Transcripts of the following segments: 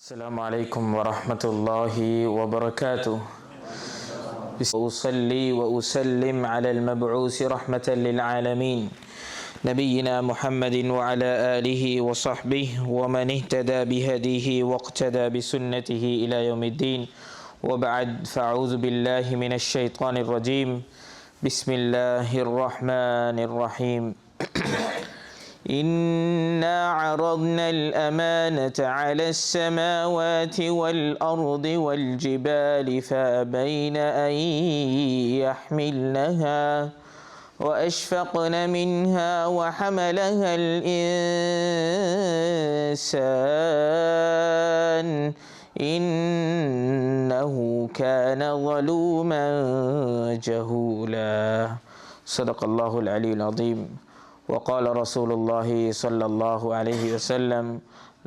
السلام عليكم ورحمة الله وبركاته. أصلي وأسلم على المبعوث رحمة للعالمين نبينا محمد وعلى آله وصحبه ومن اهتدى بهديه واقتدى بسنته إلى يوم الدين، وبعد، فأعوذ بالله من الشيطان الرجيم. بسم الله الرحمن الرحيم. إنا عرضنا الأمانة على السماوات والأرض والجبال فأبين أن يحملنها وأشفقن منها وحملها الإنسان إنه كان ظلوما جهولا. صدق الله العلي العظيم. وقال رسول الله صلى الله عليه وسلم: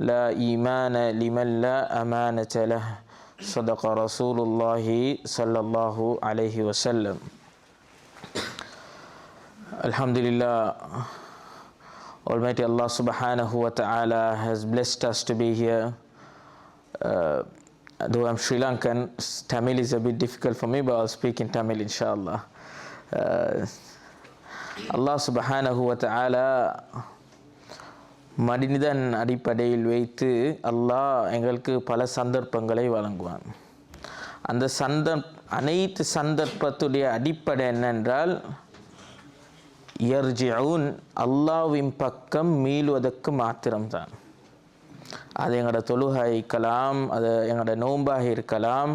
لا إيمان لمن لا أمانة له. صدق رسول الله صلى الله عليه وسلم. Alhamdulillah, Almighty Allah subhanahu wa ta'ala has blessed us to be here. Though I'm Sri Lankan, Tamil is a bit difficult for me, but I'll speak in Tamil inshallah. அல்லாஹ் சுப்ஹானஹு வ தஆலா மனிதன் அடிப்படையில் வைத்து அல்லாஹ் எங்களுக்கு பல சந்தர்ப்பங்களை வழங்குவான். அந்த அனைத்து சந்தர்ப்பத்துடைய அடிப்படை என்னென்றால் யர்ஜிஊன், அல்லாஹ்வின் பக்கம் மீளுவதற்கு மாத்திரம்தான். அது எங்களோட தொழுகை இருக்கலாம், அது எங்களோட நோன்பாக இருக்கலாம்,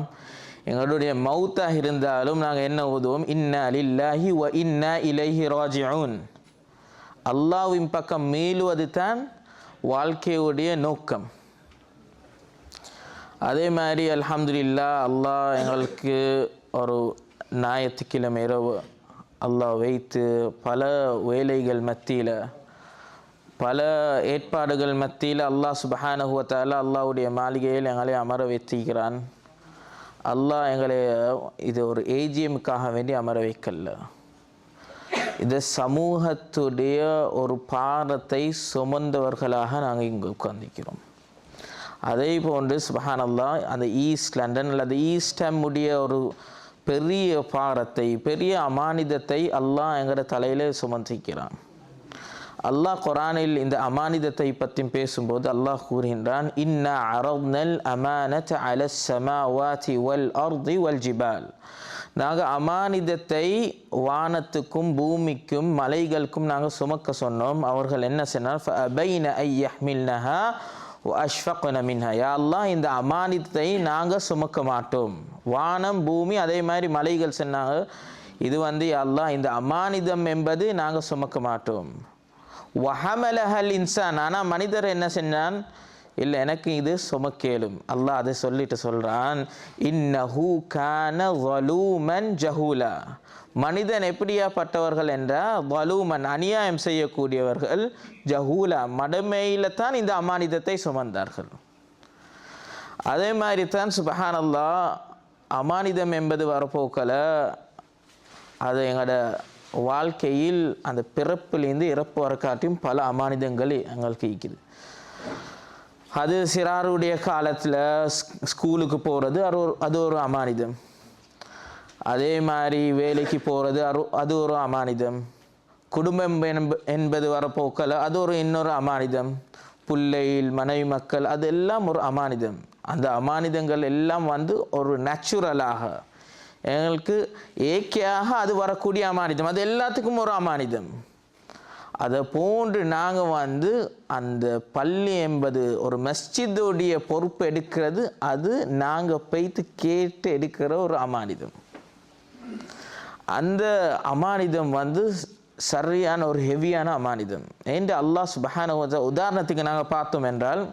எங்களுடைய மௌத்தாக இருந்தாலும் நாங்கள் என்ன ஓதுவோம்? இன்னா லில்லாஹி வ இன்னா இலைஹி ராஜிஊன். அல்லாஹ்வின் பக்கம் மீளுவது தான் வாழ்க்கையுடைய நோக்கம். அதே மாதிரி அல்ஹம்துலில்லாஹ், அல்லாஹ் எங்களுக்கு ஒரு ஞாயிற்றுக்கிழமை இரவு அல்லாஹ் வைத்து பல வேலைகள் மத்தியில், பல ஏற்பாடுகள் மத்தியில் அல்லாஹ் சுப்ஹானஹு வ தஆலா அல்லாஹ்வுடைய மாளிகையில் எங்களை அமர வைத்திருக்கிறான். அல்லாஹ் எங்களை இது ஒரு ஏஜிஎம்முக்காக வேண்டி அமர வைக்கல. இது சமூகத்துடைய ஒரு பாரத்தை சுமந்தவர்களாக நாங்கள் இங்கே உட்கார்ந்திருக்கிறோம். அதே போன்று சுப்ஹானல்லாஹ், அந்த ஈஸ்ட் லண்டன் அல்லது ஈஸ்டமுடைய ஒரு பெரிய பாரத்தை, பெரிய அமானிதத்தை அல்லாஹ் எங்களோட தலையில் சுமந்திருக்கிறான். அல்லாஹ் குர்ஆனில் இந்த அமானிதத்தை பற்றி பேசும்போது அல்லாஹ் கூறுகின்றான்: இன்னா அரத்னல் அமானத அலஸ் ஸமாவாதி வல் அர்தி வல் ஜிபால். நாங்கள் அமானிதத்தை வானத்துக்கும் பூமிக்கும் மலைகளுக்கும் நாங்கள் சுமக்க சொன்னோம். அவர்கள் என்ன சொன்னார்? ஃபஅபைன ஐ யஹ்மில்னஹா வ அஷ்ஃபக்ன மின்ஹா. யா அல்லாஹ், இந்த அமானிதத்தை நாங்கள் சுமக்க மாட்டோம். வானம் பூமி அதே மாதிரி மலைகள் சொன்னாங்க, இது யா அல்லாஹ், இந்த அமானிதம் என்பது நாங்கள் சுமக்க மாட்டோம். வஹமலஹல் இன்சான், ஆனால் மனிதர் என்ன செஞ்சான்? இல்லை, எனக்கு இது சுமக்கேலும். அல்லாஹ் அதை சொல்லிட்டு சொல்கிறான்: இன்னஹு கான ஸலூமன் ஜஹூலா. மனிதன் எப்படியாப்பட்டவர்கள் என்றால் ஸலூமன், அநியாயம் செய்யக்கூடியவர்கள், ஜஹூலா, மடமையில் தான் இந்த அமானிதத்தை சுமந்தார்கள். அதே மாதிரி தான் சுப்ஹானல்லாஹ், அமானிதம் என்பது வரப்போக்கல அது எங்களோட வாழ்க்கையில் அந்த பிறப்பிலேருந்து இறப்பு வரக்காட்டியும் பல அமானிதங்கள் எங்களுக்கு இருக்குது. அது சிறாருடைய காலத்தில் ஸ்கூலுக்கு போகிறது, அது ஒரு அமானிதம். அதே மாதிரி வேலைக்கு போகிறது, அது ஒரு அமானிதம். குடும்பம் என்பது வரப்போக்கல அது இன்னொரு அமானிதம். பிள்ளைகள், மனைவி, மக்கள், அது எல்லாம் ஒரு அமானிதம். அந்த அமானிதங்கள் எல்லாம் ஒரு நேச்சுரலாக எங்களுக்கு ஏக்கையாக அது வரக்கூடிய அமானிதம். அது எல்லாத்துக்கும் ஒரு அமானிதம். அதை போன்று நாங்கள் அந்த பள்ளி என்பது ஒரு மஸ்ஜிதுடைய பொறுப்பு எடுக்கிறது, அது நாங்கள் போய்த்து கேட்டு எடுக்கிற ஒரு அமானிதம். அந்த அமானிதம் சரியான ஒரு ஹெவியான அமானிதம் என்று அல்லாஹ் சுப்ஹானஹு வ தஆலா, உதாரணத்துக்கு நாங்கள் பார்த்தோம் என்றால்,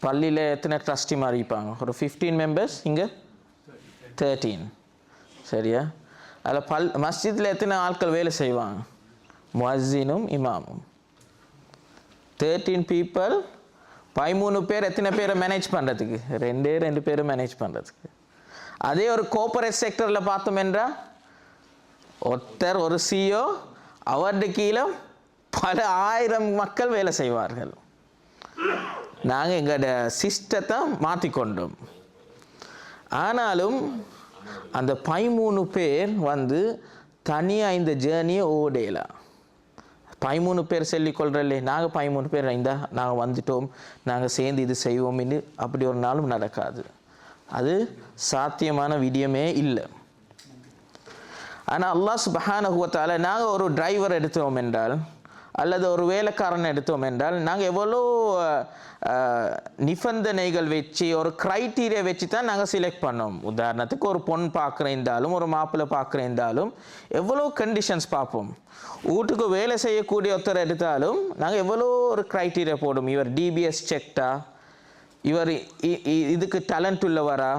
பள்ளியில் எத்தனை ட்ரஸ்டி மாதிரி இருப்பாங்க? ஒரு 15 மெம்பர்ஸ், இங்கே 13, சரியா? அதில் மஸ்ஜிதில் எத்தனை ஆட்கள் வேலை செய்வாங்க? முஅஸ்ஸினும் இமாமும். 13 people, 13 பேர். எத்தனை பேரை மேனேஜ் பண்ணுறதுக்கு? 2 பேரை மேனேஜ் பண்ணுறதுக்கு. அதே ஒரு கோஆபரேட் செக்டரில் பார்த்தோம் என்றால், ஒருத்தர், ஒரு சிஓ, அவருடைய கீழே பல ஆயிரம் மக்கள் வேலை செய்வார்கள். நாங்கள் எங்களோட சிஸ்டத்தை மாற்றிக்கொண்டோம். ஆனாலும் அந்த 13 பேர் வந்து தனியாக இந்த ஜேர்னியை ஓடையலாம். 13 பேர் சொல்லிக்கொள்கிறல்லே, நாங்கள் 13 பேர் இருந்தா நாங்கள் வந்துட்டோம், நாங்கள் சேர்ந்து இது செய்வோம்னு அப்படி ஒரு நாளும் நடக்காது. அது சாத்தியமான விடயமே இல்லை. ஆனால் அல்லாஹ் சுப்ஹானஹு வ தஆலா நாங்கள் ஒரு டிரைவர் எடுத்தோம் என்றால் அல்லது ஒரு வேலைக்காரன் எடுத்தோம் என்றால் நாங்கள் எவ்வளோ நிபந்தனைகள் வச்சு ஒரு க்ரைட்டீரியா வச்சு தான் நாங்கள் செலக்ட் பண்ணோம். உதாரணத்துக்கு ஒரு பொண்ணு பார்க்குறேன்றாலும் ஒரு மாப்பிள்ளை பார்க்குறேன்றாலும் எவ்வளோ கண்டிஷன்ஸ் பார்ப்போம். வீட்டுக்கு வேலை செய்யக்கூடிய ஒருத்தர் எடுத்தாலும் நாங்கள் எவ்வளோ ஒரு க்ரைட்டீரியா போடும். இவர் டிபிஎஸ் செக்டா, இவர் இதுக்கு டேலண்ட் உள்ளவரா.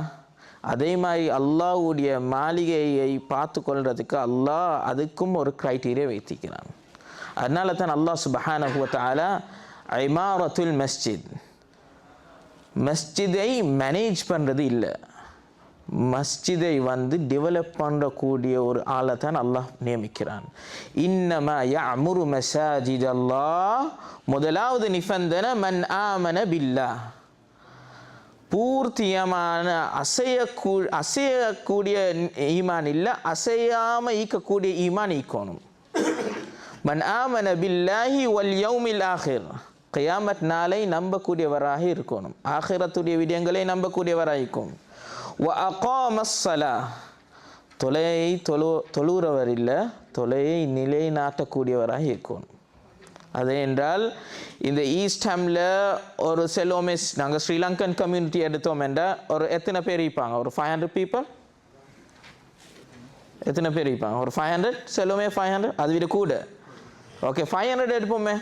அதே மாதிரி அல்லாஹ்வுடைய மாளிகையை பார்த்து கொள்றதுக்கு அல்லாஹ் அதுக்கும் ஒரு க்ரைட்டீரியா வைத்திருக்கிறான். அதனால தான் அல்லாஹ் சுப்ஹானஹு வ தஆலா இமாரத்துல் மஸ்ஜிதை மேனேஜ் பண்ணுறது இல்லை, மஸ்ஜிதை வந்து டெவலப் பண்ணக்கூடிய ஒரு ஆளை தான் அல்லாஹ் நியமிக்கிறான். இன்னமா யஅமுரு மசாஜித் அல்லாஹ், முதலாவது நிபந்தனை மன் ஆமன பில்லாஹ், பூர்த்தியமான அசையக்கூடிய ஈமான் இல்லை, அசையாமல் ஈக்கக்கூடிய ஈமான் ஈக்கணும். மன் ஆமன பில்லாஹி வல் யௌமில் ஆஹிர், கியாமத் நாளை நம்பக்கூடியவராக இருக்கணும், ஆகிரத்துடைய விடயங்களை நம்பக்கூடியவராக இருக்கும். வ அகாமஸ் ஸலாஹ், தொலையை தொழுகிறவர் இல்லை, தொலையை நிலைநாட்டக்கூடியவராக இருக்கணும். அது என்றால் இந்த ஈஸ்ட் ஹாமில் ஒரு செலோமே, நாங்கள் ஸ்ரீலங்கன் கம்யூனிட்டி எடுத்தோம் என்றால் ஒரு எத்தனை பேர் இருப்பாங்க? ஒரு 500 பீப்புள். எத்தனை பேர் இருப்பாங்க? ஒரு 500. செலோமே 500, அது விட கூட. ஓகே, 500 எடுப்போமே,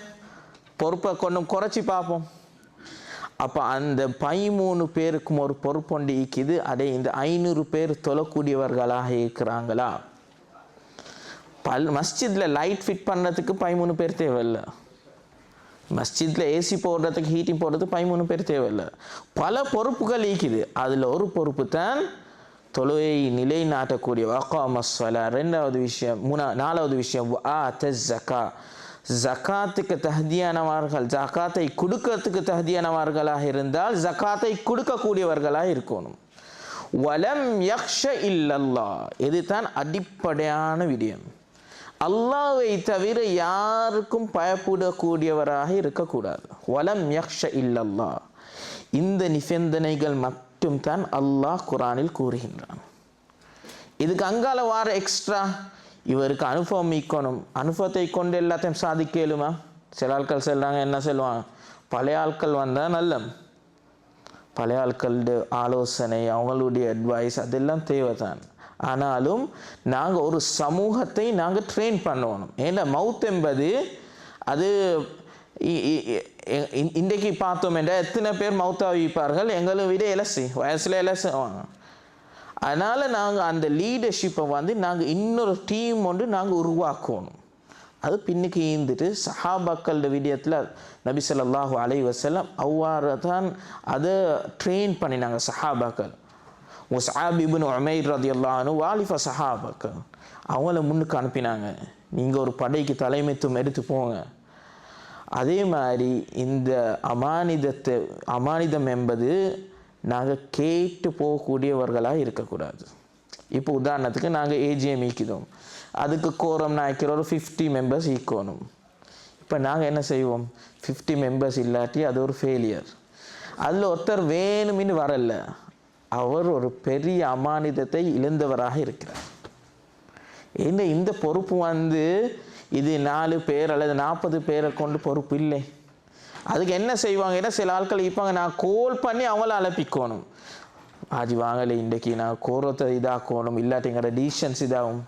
பொறுப்பை கொஞ்சம் குறைச்சி பார்ப்போம். அப்போ அந்த 13 பேருக்கும் ஒரு பொறுப்பொண்டு ஈக்குது. அதே இந்த 500 பேர் தொழக்கூடியவர்களாக இருக்கிறாங்களா? மஸ்ஜிதில் லைட் ஃபிட் பண்ணுறதுக்கு 13 பேர் தேவையில்லை, மஸ்ஜிதில் ஏசி போடுறதுக்கு ஹீட்டிங் போடுறதுக்கு 13 பேர் தேவையில்லை. பல பொறுப்புகள் ஈக்குது. அதில் ஒரு பொறுப்பு தான் தொழுகையை நிலைநாட்டக்கூடிய வகாமஸ் ஸலா. ரெண்டாவது விஷயம், நாலாவது விஷயம் ஜக்கா, ஜக்காத்துக்கு தகுதியானவர்கள், ஜக்காத்தை கொடுக்கறதுக்கு தகுதியானவர்களாக இருந்தால் ஜக்காத்தை கொடுக்கக்கூடியவர்களாக இருக்கணும். வலம் யக்ஷ இல்லல்லாஹ், இதுதான் அடிப்படையான விடயம். அல்லாஹ்வை தவிர யாருக்கும் பயப்படக்கூடியவராக இருக்கக்கூடாது. வலம் யக்ஷ இல்லல்லாஹ், இந்த நிபந்தனைகள் மட்டும் தான் அல்லாஹ் குர்ஆனில் கூறுகின்றான். இதுக்கு அங்கால வார எக்ஸ்ட்ரா இவருக்கு அனுபவம் ஈக்கணும், அனுபவத்தை கொண்டு எல்லாத்தையும் சாதிக்கலுமா? சில ஆட்கள் சொல்கிறாங்க, என்ன சொல்லுவாங்க, பழைய ஆட்கள் வந்தால் நல்ல, பழைய ஆட்களோட ஆலோசனை, அவங்களுடைய அட்வைஸ் அதெல்லாம் தேவை தான். ஆனாலும் நாங்கள் ஒரு சமூகத்தை நாங்கள் ட்ரெயின் பண்ணணும். ஏன்னா மவுத் என்பது அது இன்றைக்கு பார்த்தோம் என்றால் எத்தனை பேர் மவுத்தாவிப்பார்கள், எங்களை விட எலசி வயசில் எலசுவாங்க. அதனால் நாங்கள் அந்த லீடர்ஷிப்பை வந்து நாங்கள் இன்னொரு டீம் ஒன்று நாங்கள் உருவாக்கணும். அது பின்னுக்கு ஈந்துட்டு சஹாபாக்களோட விடயத்தில் நபி ஸல்லல்லாஹு அலைஹி வஸல்லம் அவ்வாறு தான் அதை ட்ரெயின் பண்ணினாங்க சஹாபாக்கள். முஸ்அப் இப்னு உமைர் ரலியல்லாஹு அன்ஹு வாலிஃபா சஹாபாக்கள், அவங்கள முன்னுக்கு அனுப்பினாங்க, நீங்கள் ஒரு படைக்கு தலைமைத்துவம் எடுத்து போங்க. அதே மாதிரி இந்த அமானிதம் என்பது நாங்கள் கேட்டு போகக்கூடியவர்களாக இருக்கக்கூடாது. இப்போ உதாரணத்துக்கு நாங்கள் ஏஜிஎம் ஈக்கிறோம், அதுக்கு கோரம் நாய்க்கிற ஒரு 50 மெம்பர்ஸ் ஈக்கணும். இப்போ நாங்கள் என்ன செய்வோம், 50 மெம்பர்ஸ் இல்லாட்டி அது ஒரு ஃபெயிலியர். அதில் ஒருத்தர் வேணுமின்னு வரல, அவர் ஒரு பெரிய அமானிதத்தை இழந்தவராக இருக்கிறார். இந்த பொறுப்பு வந்து இது 4 பேர் அல்லது 40 பேரை கொண்டு பொறுப்பு இல்லை. அதுக்கு என்ன செய்வாங்க, ஏன்னா சில ஆட்கள் இருப்பாங்க, நான் கோல் பண்ணி அவங்கள அழைப்பிக்கணும், ஆஜி வாங்கலை இன்றைக்கி நான் கோரத்தை இதாக்கணும், இல்லாட்டி எங்களோட டிசிஷன்ஸ் இதாகும்.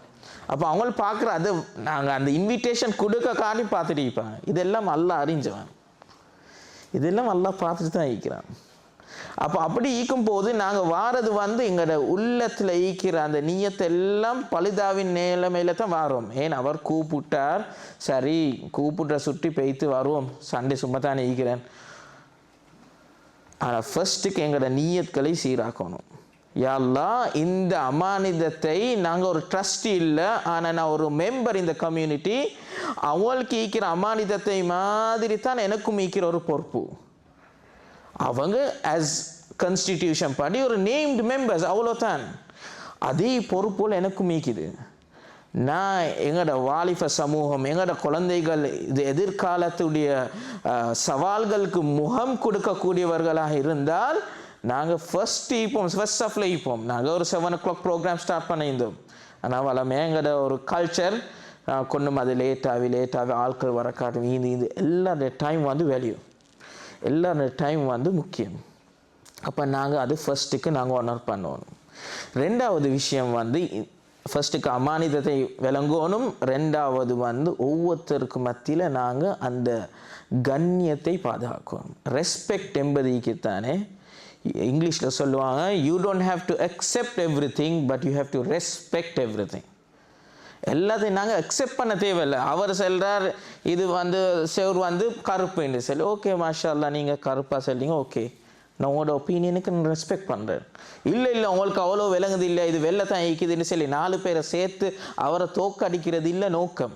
அப்போ அவங்கள பார்க்குற அது நாங்கள் அந்த இன்விடேஷன் கொடுக்க காட்டி பார்த்துட்டு இருப்பாங்க. இதெல்லாம் அல்லாஹ் அறிஞ்சவன், இதெல்லாம் அல்லாஹ் பார்த்துட்டு தான் ஈக்கிறான். அப்போ அப்படி ஈக்கும் போது நாங்கள் வாரது வந்து எங்களோட உள்ளத்தில் ஈக்கிற அந்த நீயத்தை எல்லாம் பலிதாவின் நிலைமையில தான் வாரோம். ஏன் அவர் கூப்பிட்டார், சரி கூப்பிட்ட சுற்றி பெய்த்து வருவோம், சண்டே சும்மா தானே ஈக்கிறேன். ஆனால் ஃபர்ஸ்ட்டுக்கு எங்களோட நீயத்களை சீராக்கணும். யா அல்லாஹ், இந்த அமானிதத்தை நாங்கள் ஒரு ட்ரஸ்டி இல்லை, ஆனால் நான் ஒரு மெம்பர் இந்த கம்யூனிட்டி, அவங்களுக்கு ஈக்கிற அமானிதத்தை மாதிரி தான் எனக்கும் ஈக்கிற ஒரு பொறுப்பு. அவங்க ஆஸ் கான்ஸ்டிடியூஷன் படி ஒரு நேம்டு மெம்பர்ஸ், அவ்வளோதான். அதே பொறுப்போல் எனக்கும் மீக்குது. நான் எங்களோட வாலிப சமூகம், எங்களோட குழந்தைகள் இது எதிர்காலத்துடைய சவால்களுக்கு முகம் கொடுக்கக்கூடியவர்களாக இருந்தால் நாங்கள் ஃபர்ஸ்ட் ஆஃப்ல இப்போம். நாங்கள் ஒரு 7 o'clock ப்ரோக்ராம் ஸ்டார்ட் பண்ணியிருந்தோம். ஆனால் வளமே எங்களோட ஒரு கல்ச்சர் கொண்டு அது லேட்டாகவே ஆட்கள் வர காட்டும். இது எல்லாருடைய டைம் வந்து வேல்யூ, எல்லாருடைய டைம் வந்து முக்கியம். அப்போ நாங்கள் அது ஃபர்ஸ்ட்டுக்கு நாங்கள் ஆனர் பண்ணணும். ரெண்டாவது விஷயம் வந்து ஃபர்ஸ்ட்டுக்கு அமானிதத்தை விளங்கணும். ரெண்டாவது வந்து ஒவ்வொருத்தருக்கு மத்தியில் நாங்கள் அந்த கண்ணியத்தை பாதுகாக்கணும். ரெஸ்பெக்ட் என்பதுக்குத்தானே இங்கிலீஷில் சொல்லுவாங்க, you don't have to accept every thing but you have to respect every thing. எல்லாத்தையும் நாங்கள் அக்செப்ட் பண்ண தேவையில்லை. அவர் சொல்கிறார் இது வந்து செவர் வந்து கருப்புன்னு சொல்லி, ஓகே மாஷா அல்லா நீங்கள் கருப்பாக சொல்லிங்க, ஓகே நான் உங்களோட ஒப்பீனியனுக்கு நான் ரெஸ்பெக்ட் பண்ணுறேன். இல்லை உங்களுக்கு அவ்வளோ விளங்குது இல்லை, இது வெள்ளை தான் ஈக்குதுன்னு சொல்லி 4 பேரை சேர்த்து அவரை தோக்கடிக்கிறது இல்லை நோக்கம்.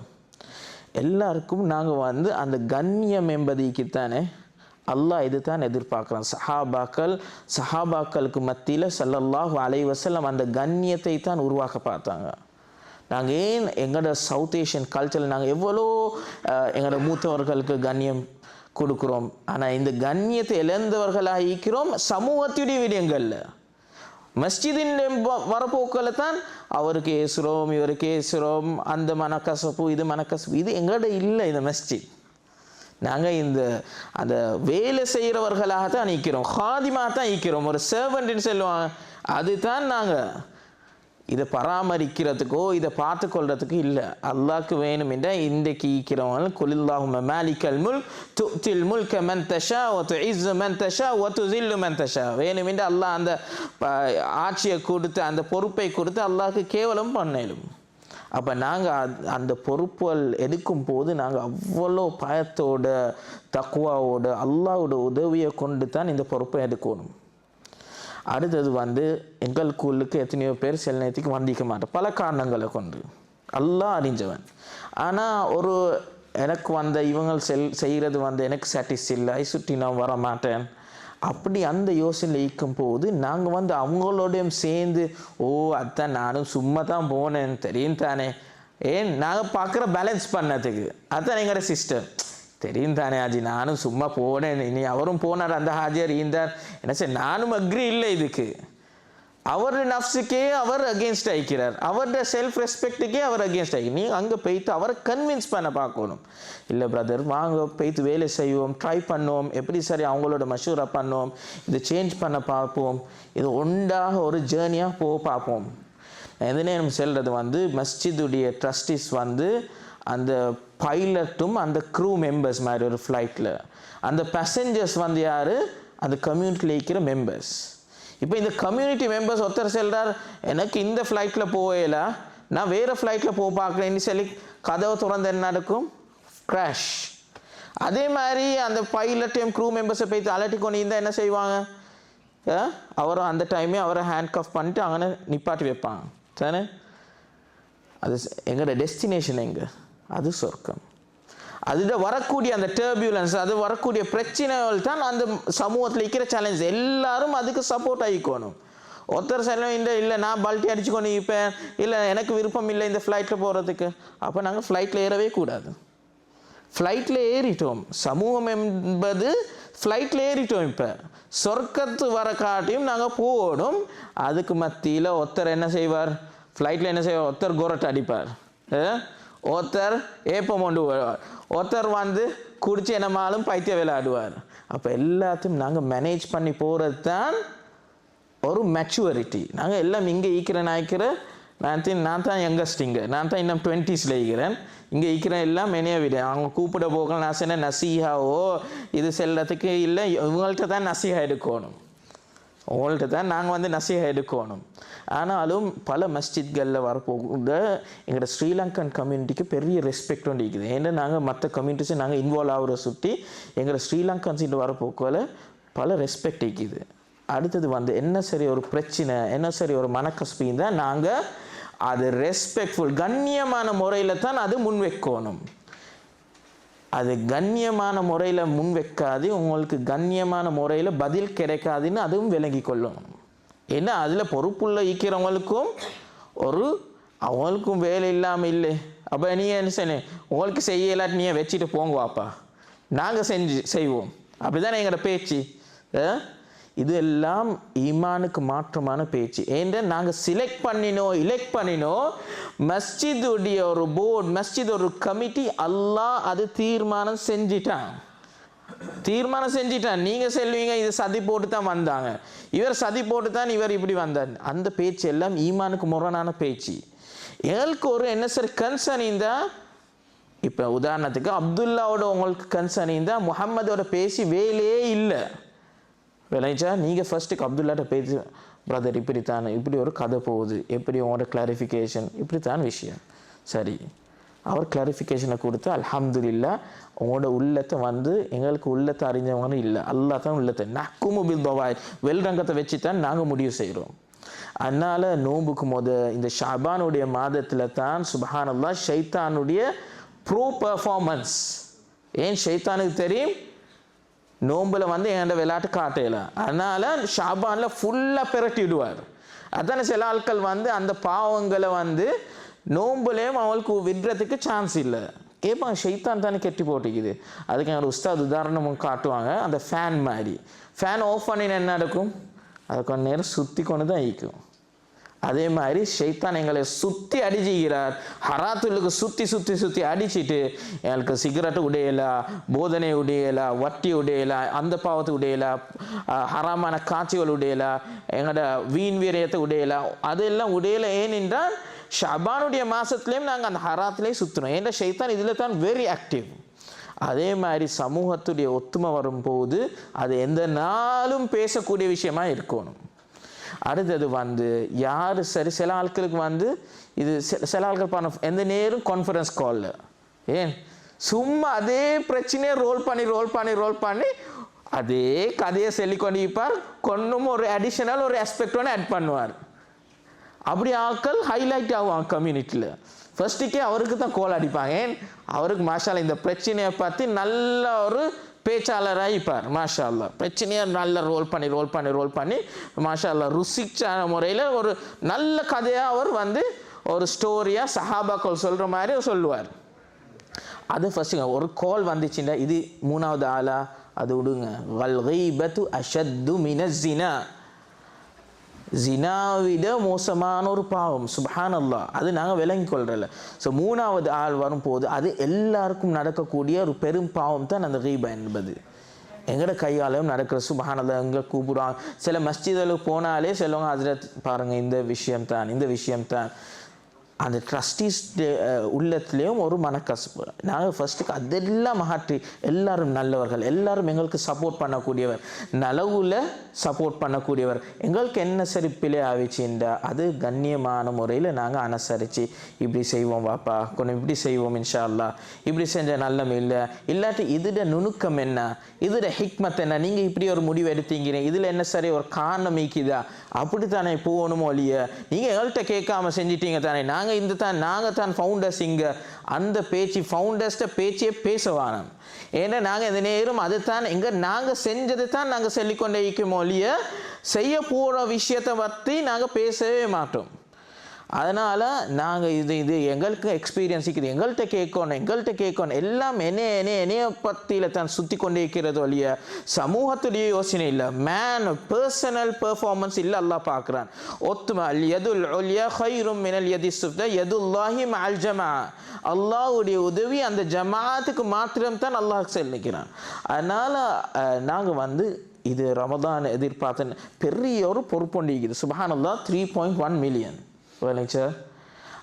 எல்லாருக்கும் நாங்கள் வந்து அந்த கண்ணியம் என்பதுக்குத்தானே அல்லாஹ் இது தான் எதிர்பார்க்குறான். சஹாபாக்களுக்கு மத்தியில் ஸல்லல்லாஹு அலைஹி வஸல்லம் அந்த கண்ணியத்தை தான் உருவாக்க பார்த்தாங்க. நாங்கள் ஏன் எங்களோட சவுத் ஏஷியன் கல்ச்சரில் நாங்கள் எவ்வளோ எங்களோட மூத்தவர்களுக்கு கண்ணியம் கொடுக்குறோம், ஆனால் இந்த கண்ணியத்தை இழந்தவர்களாக இருக்கிறோம் சமூகத்துடைய விடயங்களில். மஸ்ஜிதின் வரப்போக்கில் தான் அவருக்கு ஏசுகிறோம், இவருக்கு ஏசுகிறோம், அந்த மனக்கசப்பு இது மனக்கசப்பு, இது எங்களோட இல்லை. இந்த மஸ்ஜித் நாங்கள் அந்த வேலை செய்கிறவர்களாக தான் நிற்கிறோம், ஹாதிமாக தான் நிற்கிறோம், ஒரு சர்வெண்ட்னு சொல்லுவாங்க. அதுதான் நாங்கள் இதை பராமரிக்கிறதுக்கோ இதை பார்த்து கொள்றதுக்கு இல்லை. அல்லாஹ்க்கு வேணும் என்றால் இன்றைக்கு ஈக்கிறவங்க குலில்லாஹும்ம மாலிக்கல் முல்க் துத்தில் முல்க மன் தஷா வ துஇஸ்ஸு மன் தஷா வ துஸில்லு மன் தஷா. வேணும் என்று அல்லாஹ் அந்த ஆட்சியை கொடுத்து அந்த பொறுப்பை கொடுத்து அல்லாஹ்க்கு கேவலம் பண்ணலும். அப்போ நாங்கள் அந்த பொறுப்புகள் எடுக்கும் போது நாங்கள் அவ்வளோ பயத்தோட தக்வாவோட அல்லாஹ்வோட உதவியை கொண்டு தான் இந்த பொறுப்பை எடுக்கணும். அடுத்தது வந்து எங்களுக்குள்ளுக்கு எத்தனையோ பேர் சில நேரத்துக்கு வந்திக்க மாட்டோம், பல காரணங்களை கொண்டு. அல்லாஹ் அறிஞ்சவன். ஆனால் எனக்கு வந்த இவங்க செய்கிறது வந்து எனக்கு சாட்டிஸ் இல்லை, ஐ சுற்றி நான் வர மாட்டேன், அப்படி அந்த யோசனை இருக்கும் போது நாங்கள் வந்து அவங்களோடையும் சேர்ந்து அதுதான் நானும் சும்மா தான் போனேன் தெரியும் தானே, ஏன் நாங்கள் பார்க்குற பேலன்ஸ் பண்ணதுக்கு அதுதான் எங்களோட சிஸ்டம். தெரியும் தானே ஹாஜி நானும் சும்மா போனேன், இனி அவரும் போனார், அந்த ஹாஜியார் ஈந்தார் என்ன சரி நானும் அக்ரி இல்லை இதுக்கு. அவர் நஃப்ஸுக்கே அவர் அகேன்ஸ்ட் ஆகிக்கிறார், அவரோட செல்ஃப் ரெஸ்பெக்டுக்கே அவர் அகேன்ஸ்ட் ஆகி. நீ அங்கே போய்த்து அவரை கன்வின்ஸ் பண்ண பார்க்கணும். இல்லை பிரதர் வாங்க போய்த்து வேலை செய்வோம், ட்ரை பண்ணுவோம், எப்படி சரி அவங்களோட மஷூரா பண்ணுவோம், இதை சேஞ்ச் பண்ண பார்ப்போம், இது ஒன்றாக ஒரு ஜேர்னியாக பார்ப்போம். எதுனே நம்ம செல்வது வந்து மஸ்ஜிதுடைய ட்ரஸ்டிஸ் வந்து அந்த பைலட்டும் அந்த க்ரூ மெம்பர்ஸ் மாதிரி ஒரு ஃப்ளைட்டில், அந்த பேசஞ்சர்ஸ் வந்து யார், அந்த கம்யூனிட்டியில் இருக்கிற மெம்பர்ஸ். இப்போ இந்த கம்யூனிட்டி மெம்பர்ஸ் ஒருத்தர் செல்றார், எனக்கு இந்த ஃப்ளைட்டில் போகல, நான் வேறு ஃப்ளைட்டில் பார்க்குறேன்னு சொல்லி கதவை திறந்து என்ன நடக்கும், க்ராஷ். அதே மாதிரி அந்த பைலட்டையும் க்ரூ மெம்பர்ஸை போய் அலட்டி கொண்டு இருந்தால் என்ன செய்வாங்க, அவரை அந்த டைமே அவரை ஹேண்ட் கஃப் பண்ணிட்டு அங்கே நிப்பாட்டி வைப்பாங்க தானே. அது எங்களோட டெஸ்டினேஷன் எங்கே, அது சொர்க்கம். அதில் வரக்கூடிய அந்த டர்பியூலன்ஸ், அது வரக்கூடிய பிரச்சனைகள் தான் அந்த சமூகத்தில் இருக்கிற சேலஞ்ச். எல்லாரும் அதுக்கு சப்போர்ட் ஆகிக்கணும். ஒருத்தர் செல்லும் இல்லை நான் பல்ட்டி அடிச்சுக்கொண்டு இருப்பேன், இல்லை எனக்கு விருப்பம் இல்லை இந்த ஃப்ளைட்டில் போகிறதுக்கு, அப்போ நாங்கள் ஃப்ளைட்டில் ஏறவே கூடாது. ஃப்ளைட்டில் ஏறிட்டோம், சமூகம் என்பது ஃப்ளைட்டில் ஏறிட்டோம். இப்போ சொர்க்கத்து வர காட்டியும் நாங்கள் போகணும். அதுக்கு மத்தியில் ஒருத்தர் என்ன செய்வார், ஃப்ளைட்டில் என்ன செய்வார், ஒருத்தர் கோரட்டை அடிப்பார், ஒருத்தர் ஏப்பம் கொண்டு வருவார், ஒருத்தர் வந்து குடிச்சு என்னமாலும் பைத்திய விளையாடுவார். அப்போ எல்லாத்தையும் நாங்கள் மேனேஜ் பண்ணி போகிறது தான் ஒரு மெச்சூரிட்டி. நாங்கள் எல்லாம் இங்கே நான் தான் யங்கஸ்ட், நான் தான் இன்னும் 20s இருக்கிறேன், இங்கே இருக்கிறேன் எல்லாம் மெனியாக விட அவங்க கூப்பிட போகலாம். நான் சொன்ன நசீஹாவோ இது செல்லத்துக்கு இல்லை, இவங்கள்ட்ட தான் நசீஹா எடுக்கணும், உங்கள்கிட்ட தான் நாங்கள் வந்து நசீஹா எடுக்கணும். ஆனாலும் பல மஸ்ஜித்களில் வரப்போக எங்களோட ஸ்ரீலங்கன் கம்யூனிட்டிக்கு பெரிய ரெஸ்பெக்ட் ஒன்று இருக்குது. ஏன்னா நாங்கள் மற்ற கம்யூனிட்டிஸை நாங்கள் இன்வால்வ் ஆகிற சுற்றி எங்களோட ஸ்ரீலங்கன்ஸிட்டு வரப்போக்கில் பல ரெஸ்பெக்ட் இருக்குது. அடுத்தது வந்து என்ன சரி ஒரு பிரச்சனை, என்ன சரி ஒரு மனக்கசப்பு தான் நாங்கள் அது ரெஸ்பெக்ட்ஃபுல் கண்ணியமான முறையில் தான் அது முன்வைக்கணும். அது கண்ணியமான முறையில் முன் வைக்காது, உங்களுக்கு கண்ணியமான முறையில் பதில் கிடைக்காதுன்னு அதுவும் விளங்கி கொள்ளணும். ஏன்னா அதில் பொறுப்புள்ள ஈக்கிறவங்களுக்கும் அவங்களுக்கும் வேலை இல்லாமல் இல்லை. அப்போ நீங்கள் என்ன செய்ய, உங்களுக்கு செய்யலாட்டி நீங்கள் வச்சுட்டு போங்க வாப்பா, நாங்கள் செய்வோம், அப்படி தானே எங்களோட பேச்சு. இது எல்லாம் ஈமானுக்கு மாற்றமான பேச்சு. ஏன்னா நாங்கள் எலெக்ட் பண்ணினோம் மஸ்ஜிதுடைய ஒரு போர்டு, மஸ்ஜித் ஒரு கமிட்டி, அல்லாஹ் அது தீர்மானம் செஞ்சிட்டான். நீங்கள் சொல்லுவீங்க இது சதி போட்டு தான் வந்தாங்க, இவர் சதி போட்டு தான் இவர் இப்படி வந்தார். அந்த பேச்சு எல்லாம் ஈமானுக்கு முரணான பேச்சு. எங்களுக்கு ஒரு என்ன சார் கன்சர்ன் இருந்தால், இப்போ உதாரணத்துக்கு அப்துல்லாவோட உங்களுக்கு கன்சர்ன் இருந்தால் முஹம்மதோட பேசி வேலையே இல்லை விளைச்சா, நீங்கள் ஃபர்ஸ்ட்டுக்கு அப்துல்லாட்ட பேசி பிரதர் இப்படித்தான், இப்படி ஒரு கதை போகுது, எப்படி உங்களோட கிளாரிஃபிகேஷன், இப்படித்தான் விஷயம். சரி, அவர் கிளாரிஃபிகேஷனை கொடுத்து அல்ஹம்துலில்லாஹ் உங்களோட உள்ளத்தை எங்களுக்கு உள்ளத்தை அறிஞ்சவங்கன்னு இல்லை, அல்லாஹ் தான் உள்ளத்தை நக்குமு பில் பவாய் வெல்ரங்கத்தை வச்சு தான் நாங்கள் முடிவு செய்கிறோம். அதனால் நோம்புக்கு இந்த ஷாபானுடைய மாதத்தில் தான் சுப்ஹானல்லாஹ் ஷைத்தானுடைய பெர்ஃபார்மன்ஸ். ஏன் ஷைத்தானுக்கு தெரியும் நோம்பில் என்கிட்ட விளையாட்டு காட்டையலாம், அதனால் ஷாபானில் ஃபுல்லாக பெரட்டி விடுவார். அதானே சில ஆட்கள் அந்த பாவங்களை நோம்புலேயும் அவளுக்கு விடுறதுக்கு சான்ஸ் இல்லை. கேட்பாங்க ஷைத்தான் தானே கெட்டி போட்டிக்குது. அதுக்கு எங்கள் உஸ்தாத் உதாரணமும் காட்டுவாங்க. அந்த ஃபேன் மாதிரி, ஃபேன் ஆஃப் பண்ணினா என்ன நடக்கும், அது கொஞ்ச நேரம் சுற்றி கொண்டு தான் ஈக்கும். அதே மாதிரி ஷைத்தான் எங்களை சுற்றி அடிச்சுக்கிறார். ஹராத்துலுக்கு சுற்றி அடிச்சுட்டு எங்களுக்கு சிகரெட்டு உடையலா, போதனை உடையலா, வட்டி உடையலா, அந்த பாவத்தை உடையலா, ஹராமான காட்சிகள் உடையலா, எங்களோட வீண் வீரியத்தை உடையலா, அதெல்லாம் உடையலை. ஏனென்றால் ஷபானுடைய மாதத்துலேயும் நாங்கள் அந்த ஹராத்துலேயும் சுற்றுறோம். ஏன்னா ஷைத்தான் இதில் தான் வெரி ஆக்டிவ். அதே மாதிரி சமூகத்துடைய ஒத்துமை வரும்போது அது எந்த நாளும் பேசக்கூடிய விஷயமா இருக்கணும். அடுத்தது யார் சரி, சில ஆட்களுக்கு இது சில ஆட்கள் பண்ண எந்த நேரம் கான்ஃபரன்ஸ் காலில், ஏன் சும்மா அதே பிரச்சனையை ரோல் பண்ணி அதே கதையை சொல்லிக்கொண்டு இருப்பார். கொஞ்சம் ஒரு அடிஷனல் ஒரு ஆஸ்பெக்ட் ஒன்று ஆட் பண்ணுவார். அப்படி ஆட்கள் ஹைலைட் ஆகுவாங்க கம்யூனிட்டியில். ஃபர்ஸ்ட்டுக்கே அவருக்கு தான் கோல் அடிப்பாங்க. ஏன் அவருக்கு மாஷால்லா இந்த பிரச்சனையை பற்றி நல்ல ஒரு பேச்சாளராக இருப்பார். மாஷா அல்லா பிரச்சனையை நல்லா ரோல் பண்ணி மாஷா அல்லா ருசிச்சான முறையில் ஒரு நல்ல கதையாக அவர் ஒரு ஸ்டோரியாக சஹாபாக்கள் சொல்கிற மாதிரி சொல்லுவார். அது ஃபர்ஸ்ட்டுங்க. ஒரு கால் வந்துச்சுன்னா இது மூணாவது ஆளா, அது விடுங்க. வல் கீபத்து அஷத்து மினஸ் ஸினா, ஜினாவிட மோசமான ஒரு பாவம். சுப்ஹானல்லாஹ், அது நாங்கள் விளங்கி கொள்றல. ஸோ மூணாவது ஆள் வரும்போது அது எல்லாருக்கும் நடக்கக்கூடிய ஒரு பெரும் பாவம் தான் அந்த கீபா என்பது. எங்களோட கையாலையும் நடக்கிற. சுப்ஹானல்லாஹ், எங்கே கூப்பிடுவாங்க. சில மஸ்ஜிதுகளுக்கு போனாலே சொல்லுவாங்க, ஹஜ்ரத் பாருங்கள் இந்த விஷயம்தான். அந்த ட்ரஸ்டீஸ் உள்ளத்துலேயும் ஒரு மனக்கசப்பு. நாங்கள் ஃபர்ஸ்ட்டுக்கு அதெல்லாம் மாற்றி எல்லாரும் நல்லவர்கள், எல்லாரும் எங்களுக்கு சப்போர்ட் பண்ணக்கூடியவர், நலவுல சப்போர்ட் பண்ணக்கூடியவர். எங்களுக்கு என்ன சரி பிழை ஆகிச்சுண்டா அது கண்ணியமான முறையில் நாங்கள் அனுசரித்து இப்படி செய்வோம் வாப்பா, கொஞ்சம் இப்படி செய்வோம் இன்ஷா அல்லாஹ், இப்படி செஞ்ச நல்லம் இல்லை, இல்லாட்டி இதோட நுணுக்கம் என்ன, இதோட ஹிக்மத் என்ன, நீங்கள் இப்படி ஒரு முடிவு எடுத்தீங்க, இதில் என்ன சரி ஒரு காரணம் ஈக்குதா, அப்படி தானே போகணுமோ இல்லையா, நீங்கள் எங்கள்கிட்ட கேட்காம செஞ்சிட்டீங்க தானே, நாங்கள் தான் ஃபவுண்டர்ஸ். இங்கே அந்த ஃபவுண்டர்ஸ்ட பேச்சே பேசவானோம். ஏன்னா நாங்கள் இந்த நேரம் அதுதான் நாங்கள் செஞ்சதை தான் நாங்கள் சொல்லிக்கொண்டே இருக்கோமோ இல்லையா, செய்ய போகிற விஷயத்தை பற்றி நாங்கள் பேசவே மாட்டோம். அதனால் நாங்கள் இது எங்களுக்கு எக்ஸ்பீரியன்ஸ் இருக்குது, எங்கள்கிட்ட கேட்கணும் எல்லாம் என்னைய பற்றியில் தான் சுற்றி கொண்டே இருக்கிறது இல்லையா, சமூகத்துடைய யோசனை இல்லை, பர்சனல் பெர்ஃபார்மன்ஸ் இல்லை. அல்லாஹ் பார்க்குறான். ஒத்துமை அல் யதுல் உல்யா கைரும் மினல் யதி சுஃப்தா யதுல்லாஹி மஅல் ஜமா, அல்லாஹ்வுடைய உதவி அந்த ஜமாத்துக்கு மாத்திரம் தான் அல்லாஹ் சொல்லிக்கிறான். அதனால் நாங்கள் இது ரமதான் எதிர்பார்த்த பெரிய ஒரு பொறுப்பொண்டிக்குது. சுப்ஹானல்லாஹ் 3.1 மில்லியன் விளைச்சா.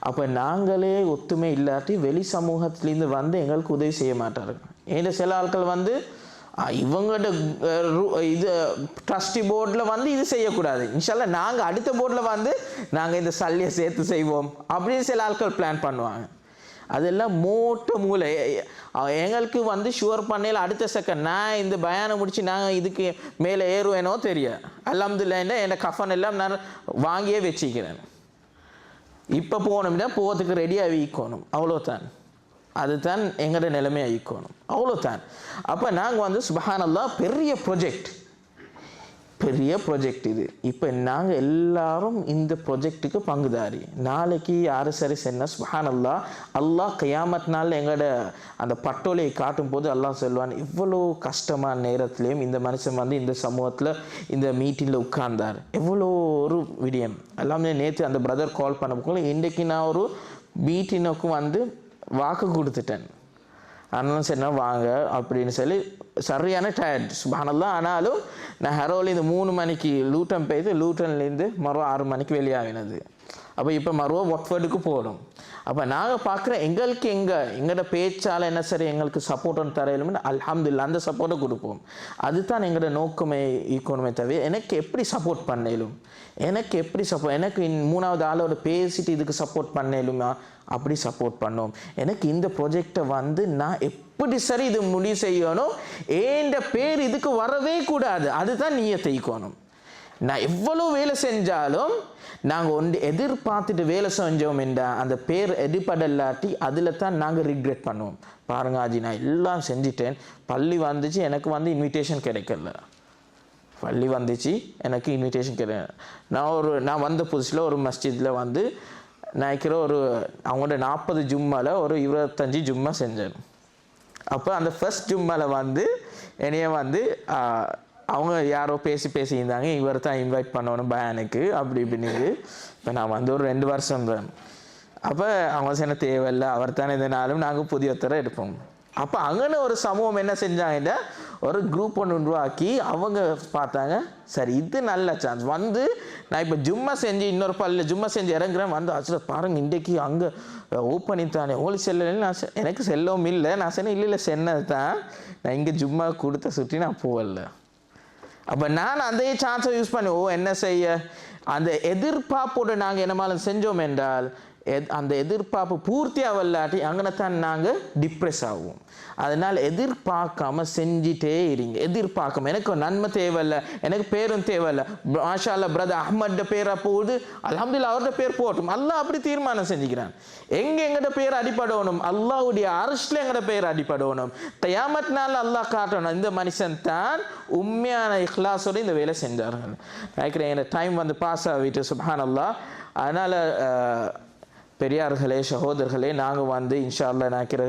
அப்போ நாங்களே ஒத்துமை இல்லாட்டி வெளி சமூகத்திலேருந்து எங்களுக்கு உதவி செய்ய மாட்டார்கள். ஏன்னா சில ஆட்கள் இவங்களோட இது ட்ரஸ்டி போர்டில் இது செய்யக்கூடாது, இன்ஷால்லா நாங்கள் அடுத்த போர்டில் நாங்கள் இந்த சல்லியை சேர்த்து செய்வோம் அப்படின்னு சில ஆட்கள் பிளான் பண்ணுவாங்க. அதெல்லாம் மோட்ட மூளை. எங்களுக்கு ஷுவர் பண்ணையில் அடுத்த செகண்ட் நான் இந்த பயானை முடிச்சு நாங்கள் இதுக்கு மேலே ஏறுவேனோ தெரியாது. அல்ஹம்துலில்லாஹ் என் கஃபன் எல்லாம் நான் வாங்கியே வச்சுக்கிறேன். இப்போ போகணும்னா போகிறதுக்கு ரெடியாக வைக்கணும், அவ்வளோதான். அதுதான் எங்களோட நிலைமை ஆயிக்கணும், அவ்வளோதான். அப்போ நாங்கள் வந்து சுப்ஹானல்லாஹ் பெரிய ப்ரொஜெக்ட் இது. இப்போ நாங்கள் எல்லாரும் இந்த ப்ரொஜெக்டுக்கு பங்குதாரி. நாளைக்கு யார் சரி சென்னா சுப்ஹானல்லாஹ் அல்லாஹ் கியாமத் நாளில் எங்களோட அந்த பட்டோலையை காட்டும் போது அல்லாஹ் சொல்வான், இவ்வளோ கஷ்டமான நேரத்துலேயும் இந்த மனுஷன் வந்து இந்த சமூகத்தில் இந்த மீட்டிங்கில் உட்கார்ந்தார், எவ்வளோ ஒரு விடயம். எல்லாமே நேற்று அந்த பிரதர் கால் பண்ண போல, இன்றைக்கு நான் ஒரு மீட்டினுக்கு வந்து வாக்கு கொடுத்துட்டேன், அதனால சரிண்ணா வாங்க அப்படின்னு சொல்லி சரியான டயர்ட் சுப்ஹானல்லாஹ். ஆனாலும் நான் ஹரோலேருந்து 3 மணிக்கு லூட்டன் போய்து, லூட்டன்லேருந்து மறுவா 6 மணிக்கு வெளியாகினது. அப்போ இப்போ மறுவா ஒட்ஃபர்டுக்கு போகணும். அப்போ நாங்கள் பார்க்குற எங்களுக்கு எங்களோட பேச்சால் என்ன சரி எங்களுக்கு சப்போர்ட் ஒன்று தரையிலுமே அல்ஹம்துலில்லாஹ் அந்த சப்போர்ட்டை கொடுப்போம். அதுதான் எங்களோட நோக்கமே ஈக்கணுமே தவிர எனக்கு எப்படி சப்போர்ட் பண்ணலும், எனக்கு 3வது ஆளோட பேசிட்டு இதுக்கு சப்போர்ட் பண்ணலுமா, அப்படி சப்போர்ட் பண்ணோம். எனக்கு இந்த ப்ரொஜெக்டை வந்து நான் எப்படி சரி இது முடிவு செய்யணும், ஏண்ட பேர் இதுக்கு வரவே கூடாது, அதுதான் நீயே தைக்கணும். நான் எவ்வளோ வேலை செஞ்சாலும் நாங்கள் ஒன்று எதிர்பார்த்துட்டு வேலை செஞ்சோம் என்றால் அந்த பேர் எதிர்படலாட்டி அதில் தான் நாங்கள் ரிக்ரெட் பண்ணுவோம். பாருங்க ஆஜி, நான் எல்லாம் செஞ்சிட்டேன், பள்ளி வந்துச்சு, எனக்கு வந்து இன்விடேஷன் கிடைக்கல. பள்ளி வந்துச்சு, எனக்கு இன்விடேஷன் கிடைக்கல. நான் வந்த புதுசில் ஒரு மஸ்ஜிதில் வந்து நினைக்கிற அவங்களோட 40 ஜும்மாவில் ஒரு 25 ஜும்மா செஞ்சேன். அப்போ அந்த ஃபர்ஸ்ட் ஜும்மாவில் வந்து என்னைய வந்து அவங்க யாரோ பேசியிருந்தாங்க, இவர் தான் இன்வைட் பண்ணணும் பயானுக்கு அப்படி இப்படின்னு. இப்போ நான் வந்து ஒரு 2 வருஷம் தான். அப்போ அவங்க சொன்ன தேவையில்லை, அவர் தானே இதனாலும் நாங்கள் புதிய ஒருத்தரை எடுப்போம். அப்போ அங்கே ஒரு சமூகம் என்ன செஞ்சாங்கன்னா ஒரு குரூப் ஒன்று உருவாக்கி அவங்க பார்த்தாங்க, சரி இது நல்ல சான்ஸ் வந்து நான் இப்போ ஜும்மா செஞ்சு இன்னொரு பள்ளியில் ஜும்மா செஞ்சு இறங்குறேன் வந்து ஆக்சுவலாக பாருங்கள் இன்றைக்கி அங்கே ஓப்பனிங் தானே ஓலி செல்லன்னு நான் எனக்கு செல்லவும் இல்லை. நான் சொன்னேன் இல்லை சென்னது தான், நான் இங்கே ஜும்மா கொடுத்த சுற்றி நான் போகல. அப்போ நான் அதே சான்ஸை யூஸ் பண்ணி என்ன செய்ய, அந்த எதிர்பார்ப்போடு நாங்கள் என்னமாலும் செஞ்சோம் என்றால் அந்த எதிர்பார்ப்பு பூர்த்தியாக வரலாட்டி அங்கே தான் நாங்கள் டிப்ரெஸ் ஆகுவோம். அதனால் எதிர்பார்க்காம செஞ்சிட்டே இருங்க. எதிர்பார்க்காம எனக்கு நன்மை தேவையில்லை, எனக்கு பேரும் தேவையில்லை, மாஷா அல்லாஹ் பிரதர் அஹ்மட்ட பேரை போகுது, அல்ஹம்துலில்லாஹ் அவரோட பேர் போகட்டும், அல்லாஹ் அப்படி தீர்மானம் செஞ்சுக்கிறான். எங்கட பேர் அடிப்படணும், அல்லாஹ்வுடைய அர்ஷ்ல எங்கட பேர் அடிப்படணும். கியாமத் நாள் அல்லாஹ் காட்டணும் இந்த மனுஷன் தான் உண்மையான இக்லாஸோடு இந்த வேலை செஞ்சார்கள். நினைக்கிறேன் இந்த டைம் வந்து பாஸ் ஆகிட்டு சுப்ஹானல்லாஹ். அதனால் பெரியார்களே சகோதரர்களே, நாங்கள் வந்து இன்ஷா அல்லாஹ் நினைக்கிற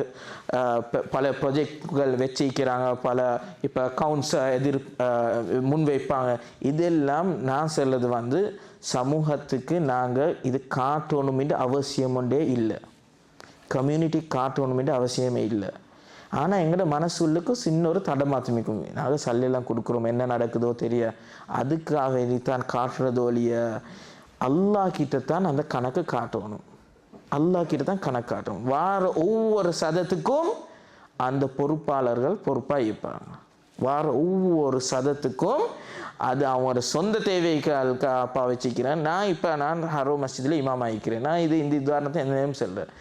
பல ப்ரொஜெக்ட்கள் வச்சிக்கிறாங்க, பல இப்போ அக்கௌண்ட்ஸை முன்வைப்பாங்க. இதெல்லாம் நான் சொல்றது வந்து சமூகத்துக்கு நாங்கள் இது காட்டணுமென்று அவசியம் ஒன்றே இல்லை, கம்யூனிட்டி காட்டணுமென்று அவசியமே இல்லை. ஆனால் எங்களோட மனசுள்ளுக்கு சின்ன ஒரு தடமாற்றமிக்கும். நாங்கள் சல்லெல்லாம் கொடுக்குறோம், என்ன நடக்குதோ தெரிய, அதுக்காக தான் காட்டுறதோ இல்லையா, அல்லாஹ் கிட்ட தான் அந்த கணக்கு காட்டணும், அல்லாஹ் கிட்ட தான் கணக்கு காட்டணும். வார ஒவ்வொரு சதத்துக்கும் அந்த பொறுப்பாளர்கள் பொறுப்பாக இருப்பாங்க. வார ஒவ்வொரு சதத்துக்கும் அது அவங்களோட சொந்த தேவைக்கு அப்பா வச்சுக்கிறேன். நான் ஹரோ மஸ்ஜிதில் இமாம் ஆகிக்கிறேன். நான் இந்த உதாரணத்தை என்னையும் சொல்கிறேன்.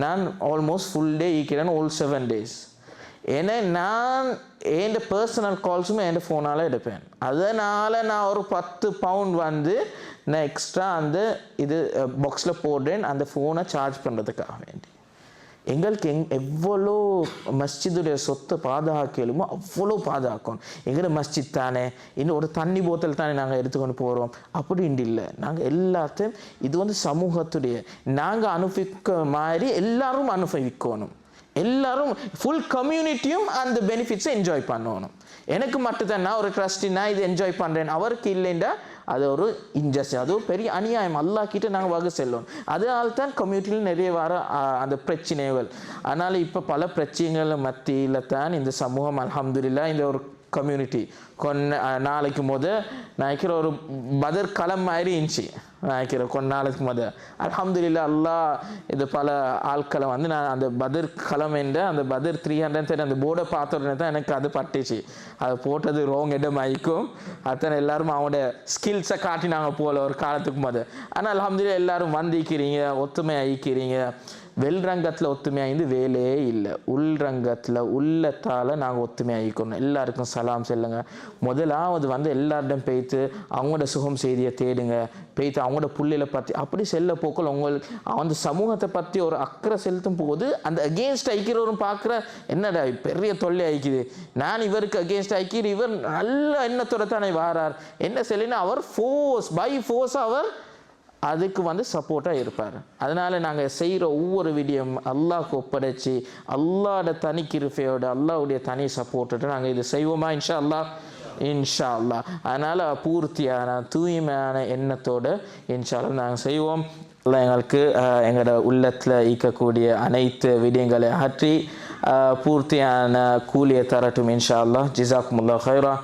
நான் ஆல்மோஸ்ட் ஃபுல் டே ஈக்கிறேன், all 7 days. ஏன்னா நான் என் பர்சனல் கால்ஸுமே என் ஃபோனால் எடுப்பேன். அதனால் நான் ஒரு 10 பவுண்ட் வந்து நான் எக்ஸ்ட்ரா அந்த இது பாக்ஸில் போடுறேன், அந்த ஃபோனை சார்ஜ் பண்ணுறதுக்காக வேண்டி. எங்களுக்கு எவ்வளோ மஸ்ஜிதுடைய சொத்தை பாதுகாக்கலுமோ அவ்வளோ பாதுகாக்கணும். எங்களோட மஸ்ஜித் தானே, இன்னும் ஒரு தண்ணி போத்தல் தானே நாங்கள் எடுத்துக்கொண்டு போகிறோம் அப்படின்ட்டு இல்லை. நாங்கள் எல்லாத்தையும் இது வந்து சமூகத்துடைய நாங்கள் அனுபவிக்க மாதிரி எல்லாரும் அனுபவிக்கணும். எல்லாரும் ஃபுல் கம்யூனிட்டியும் அந்த பெனிஃபிட்ஸை என்ஜாய் பண்ணணும். எனக்கு மட்டும்தான் நான் ஒரு ட்ரஸ்டி நான் இது என்ஜாய் பண்ணுறேன், அவருக்கு இல்லைண்டா அது ஒரு இன்ஜஸ்டிஸ், அது ஒரு பெரிய அநியாயம். அல்லாஹ் கிட்ட நாங்கள் வகை செல்லணும். அதனால தான் கம்யூனிட்டியில் நிறைய வர அந்த பிரச்சனைகள். அதனால் இப்போ பல பிரச்சனைகள் மத்தியில் தான் இந்த சமூகம் அல்ஹம்துலில்லாஹ் இந்த ஒரு கம்யூனிட்டி நாளைக்கு நினைக்கிற ஒரு பதர் களம் மாதிரி இருந்துச்சு. நினைக்கிறேன் நாளைக்கு அல்ஹம்துலில்லாஹ் அல்லாஹ் இது பல ஆட்களை வந்து நான் அந்த பதர் களம் என்ற அந்த பதர் 330 அந்த போர்டை பார்த்த உடனே தான் எனக்கு அது பட்டுச்சு. அதை போட்டது ரோங் இடம் ஆகிக்கும். அத்தனை எல்லாரும் அவங்களோட ஸ்கில்ஸை காட்டினாங்க போல ஒரு காலத்துக்கு ஆனால் அல்ஹம்துலில்லாஹ் எல்லாரும் வந்திக்கிறீங்க, ஒத்துமை ஆகிக்கிறீங்க. வெளிரங்கத்தில் ஒத்துமையாயிருந்து வேலையே இல்லை. உள்ரங்கத்தில் உள்ளத்தால் நாங்கள் ஒத்துமையாகிக்கணும். எல்லாருக்கும் சலாம் சொல்லுங்க. முதலாவது வந்து எல்லார்டும் போய்த்து அவங்களோட சுகம் செய்தியை தேடுங்க. போய்த்து அவங்களோட புள்ளையில பற்றி அப்படி செல்ல போக்கள் உங்களுக்கு அந்த சமூகத்தை பற்றி ஒரு அக்கறை செலுத்தும் போது அந்த அகேன்ஸ்ட் ஐக்கிறவரும் பார்க்குற என்னடா பெரிய தொல்லை ஆயிக்குது, நான் இவருக்கு அகேன்ஸ்ட் ஆயிக்கிறேன், இவர் நல்ல எண்ணத்தோட தானே வாரார் என்ன சொல்லினா அவர் பை ஃபோர்ஸ் அவர் அதுக்கு வந்து சப்போர்ட்டாக இருப்பார். அதனால் நாங்கள் செய்கிற ஒவ்வொரு விடியம் அல்லாஹ்க்கு ஒப்படைச்சி அல்லாஹோட தனி கிருபையோட அல்லாஹ்வுடைய தனி சப்போர்ட்டோட நாங்கள் இது செய்வோமா இன்ஷா அல்லாஹ்? இன்ஷா அல்லாஹ். அதனால் பூர்த்தியான தூய்மையான எண்ணத்தோடு இன்ஷா அல்லாஹ் நாங்கள் செய்வோம். அல்லாஹ் எங்களுக்கு எங்களோட உள்ளத்தில் ஈக்கக்கூடிய அனைத்து விடயங்களை அகற்றி பூர்த்தியான கூலியை தரட்டும் இன்ஷா அல்லாஹ். ஜிசாக்குமுல்லாஹ் ஹைரா.